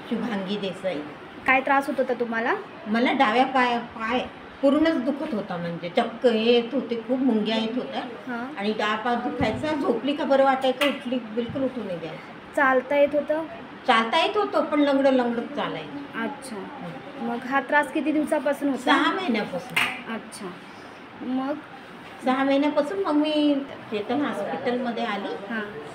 शुभांगी देसाई. काय त्रास होत होता तुम्हाला? मला डाव्या पाय पूर्णच दुखत होता, म्हणजे चक्क येत होते, खूप मुंग्या येत होत्या आणि डावा पाय दुखायचा. झोपली का बरं वाटायचं, उठली बिलकुल उठू नाही द्यायचं. चालता येत होतं? चालता येत होतं पण लंगडत चालायचं. अच्छा. मग हा त्रास किती दिवसापासून होता? 6 महिन्यापासून. अच्छा. मग 6 महिन्यापासून मग मी चेतन हॉस्पिटलमध्ये आली.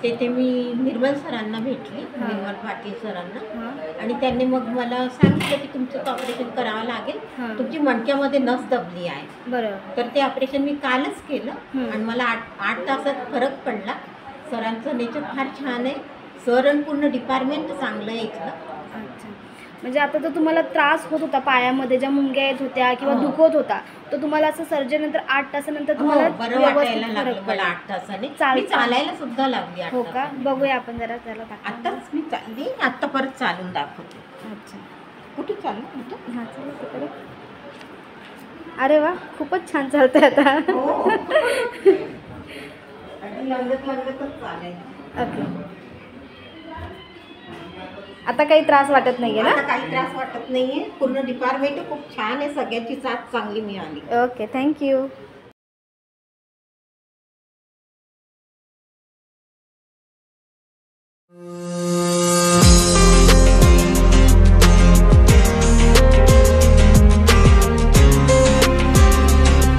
तेथे मी निर्मल सरांना भेटली, निर्मल पाटील सरांना, आणि त्यांनी मग मला सांगितलं की तुमचं ऑपरेशन करावं लागेल, तुमची मणक्यामध्ये नस दबली आहे. बरं. तर ते ऑपरेशन मी कालच केलं आणि मला 8 तासात फरक पडला. सरांचं नेचर फार छान आहे, सर आणि पूर्ण डिपार्टमेंट चांगलं आहे इथलं. अच्छा. म्हणजे आता तर तुम्हाला त्रास होत होता पायामध्ये, ज्या मुंग्या येत होत्या किंवा दुखत होता, तर तुम्हाला असं सर्जरीनंतर 8 तासानंतर तुम्हाला बरं वाटायला लागलं मला. 8 तासाने मी चालायला सुद्धा लागली. हो का? बघूया आपण जरा त्याला. आत्ताच मी चालली, आत्ता परत चालून दाखवते. अच्छा. कुठे चालू? कुठं? हां, चला तिकडे. अरे वा, खूपच छान चालतंय आता. लंगतच चालायचं. ओके. आता काही त्रास वाटत नाहीये ना? आता काही त्रास वाटत नाहीये. पूर्ण डिपार्टमेंट खूप छान आहे, सगळ्याची साथ चांगली मिळाली. Okay, thank you.